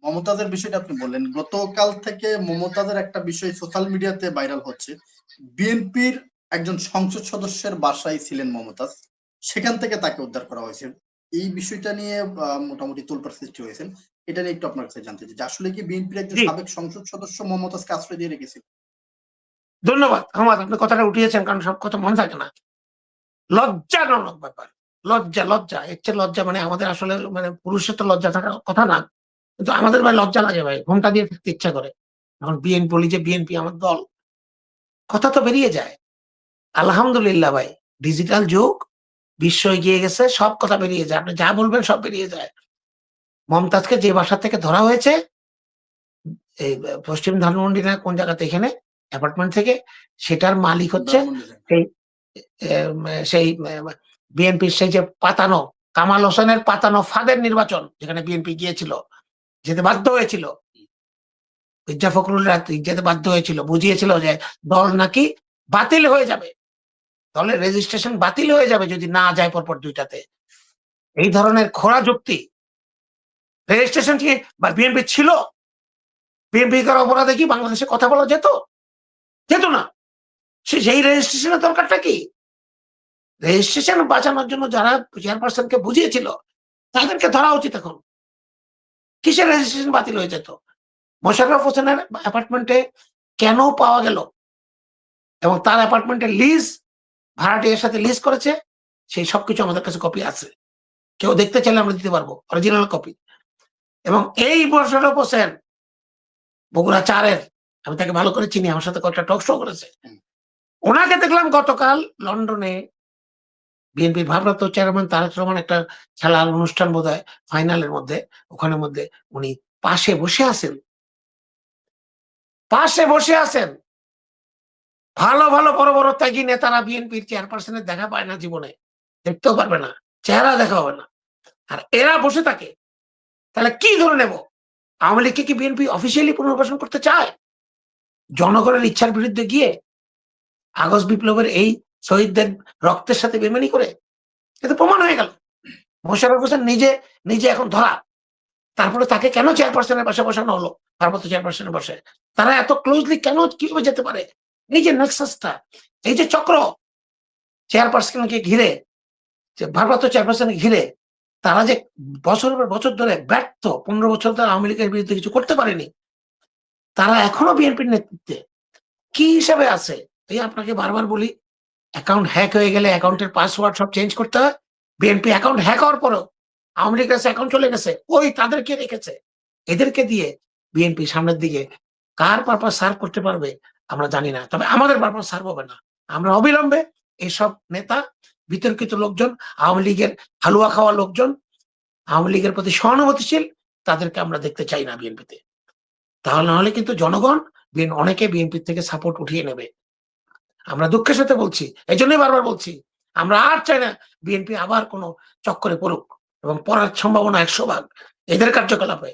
মমতাজের বিষয়টা আপনি বললেন, গতকাল থেকে মমতাজের একটা বিষয় সোশ্যাল মিডিয়াতে ভাইরাল হচ্ছে। বিএনপির একজন সংসদ সদস্যের বাসায় ছিলেন মমতাজ, সেখান থেকে তাকে উদ্ধার করা হয়েছে। এই বিষয়টা নিয়ে মোটামুটি তোলপাড় সৃষ্টি হয়েছে। এটা নিয়ে একটু আপনার কাছে জানতে চাই যে আসলে কি বিএনপির একজন জি, সাবেক সংসদ সদস্য মমতাজকে আশ্রয় দিয়ে রেখেছিল? ধন্যবাদ আহমদ, আপনি কথাটা উঠিয়েছেন, কারণ সব কথা মনে থাকে না। লজ্জাজনক ব্যাপার, লজ্জা লজ্জা, এর চেয়ে লজ্জা মানে আমাদের আসলে মানে পুরুষের তো লজ্জা থাকার কথা না, কিন্তু আমাদের ভাই লজ্জা লাগে ভাই, ঘোমটা দিয়ে থাকতে ইচ্ছা করে। এখন বিএনপি বলি যে বিএনপি আমার দল, কথা তো বেরিয়ে যায়। আলহামদুলিল্লাহ ভাই, ডিজিটাল যুগ, বিশ্ব এগিয়ে গেছে, সব কথা বেরিয়ে যায়, আপনি যা বলবেন সব বেরিয়ে যায়। মমতাজকে যে বাসা থেকে ধরা হয়েছে, এই পশ্চিম ধানমন্ডি না কোন জায়গাতে, এখানে অ্যাপার্টমেন্ট থেকে, সেটার মালিক হচ্ছে সেই সেই বিএনপির সেই যে পাতানো, কামাল হোসেনের পাতানো ফাঁদের নির্বাচন, যেখানে বিএনপি গিয়েছিল, যেতে বাধ্য হয়েছিল, মির্জা ফখরুল যেতে বাধ্য হয়েছিল, বুঝিয়েছিল যে দল নাকি বাতিল হয়ে যাবে, দলের রেজিস্ট্রেশন বাতিল হয়ে যাবে যদি না যায় পরপর দুইটাতে। এই ধরনের খোঁড়া যুক্তি, রেজিস্ট্রেশন কি বিএনপি ছিল? বিএনপি করার অপরাধে কি বাংলাদেশে কথা বলা যেত? যেত না। সেই রেজিস্ট্রেশনের দরকারটা কি? রেজিস্ট্রেশন বাঁচানোর জন্য যারা চেয়ারপারসনকে বুঝিয়েছিল তাদেরকে ধরা উচিত। এখন কিসের রেজিস্ট্রেশন বাতিল হয়ে যেত? মোশাররফ হোসেনের অ্যাপার্টমেন্টে কেন পাওয়া গেল, এবং তার অ্যাপার্টমেন্টের লিজ, ভাড়াটিয়ার সাথে লিজ করেছে, সেই সবকিছু আমাদের কাছে কপি আছে, কেউ দেখতে চাইলে আমরা দিতে পারবো অরিজিনাল কপি। এবং এই মোশাররফ হোসেন বগুড়া 4-এর, আমি তাকে ভালো করে চিনি, আমার সাথে কয়েকটা টক শো করেছে। ওনাকে দেখলাম গতকাল লন্ডনে বিএনপির ভারপ্রাপ্ত চেয়ারম্যান তারেক রহমান একটা খেলার অনুষ্ঠান বোধহয় ফাইনালের মধ্যে, ওখানের মধ্যে উনি পাশে বসে আছেন, পাশে বসে আছেন। ভালো ভালো বড় বড় ত্যাগী নেতারা বিএনপির চেয়ারপারসনের দেখা পায় না জীবনে, দেখতেও পারবে না, চেহারা দেখা হবে না, আর এরা বসে থাকে। তাহলে কি ধরে নেব? আওয়ামী লীগকে কি বিএনপি অফিসিয়ালি পুনর্বাসন করতে চায় জনগণের ইচ্ছার বিরুদ্ধে গিয়ে, আগস্ট বিপ্লবের এই শহীদদের রক্তের সাথে বেমানি করে? এটা প্রমাণ হয়ে গেল। মোশাররফ হোসেন নিজে নিজে এখন ধরা, তারপরে তাকে কেন চেয়ারপারসনের পাশে বসানো হলো? ভারপ্রাপ্ত চেয়ারপারসনের বসে তারা এত ক্লোজলি কেন, কিভাবে যেতে পারে? এই যে নেক্সাসটা, এই যে চক্র, চেয়ারপারসনকে ঘিরে, ভারপ্রাপ্ত চেয়ারপারসনকে ঘিরে, তারা যে বছরের পর বছর ধরে ব্যর্থ, 15 বছর ধরে আওয়ামী লীগের বিরুদ্ধে কিছু করতে পারেনি, তারা এখনো বিএনপির নেতৃত্বে কি হিসাবে আছে? এই আপনাকে বারবার বলি, অ্যাকাউন্ট হ্যাক হয়ে গেলে অ্যাকাউন্টের পাসওয়ার্ড সব চেঞ্জ করতে হয়। বিএনপি অ্যাকাউন্ট হ্যাক হওয়ার পরও আওয়ামী লীগের কাছে অ্যাকাউন্ট চলে গেছে, ওই তাদেরকে রেখেছে। এদেরকে দিয়ে বিএনপি সামনের দিকে কার পারপাস সার্ভ করতে পারবে আমরা জানি না, তবে আমাদের পারপাস সার্ভ হবে না। আমরা অবিলম্বে এইসব নেতা, বিতর্কিত লোকজন, আওয়ামী লীগের হালুয়া খাওয়া লোকজন, আওয়ামী লীগের প্রতি সহানুভূতিশীল, তাদেরকে আমরা দেখতে চাই না বিএনপিতে। তাহলে নাহলে কিন্তু জনগণ অনেকে বিএনপি থেকে সাপোর্ট উঠিয়ে নেবে। আমরা দুঃখের সাথে বলছি, এই জন্যই বারবার বলছি, আমরা আর চাই না বিএনপি আবার কোনো চক্করে পড়ুক, এবং পড়ার সম্ভাবনা 100 ভাগ এদের কার্যকলাপে।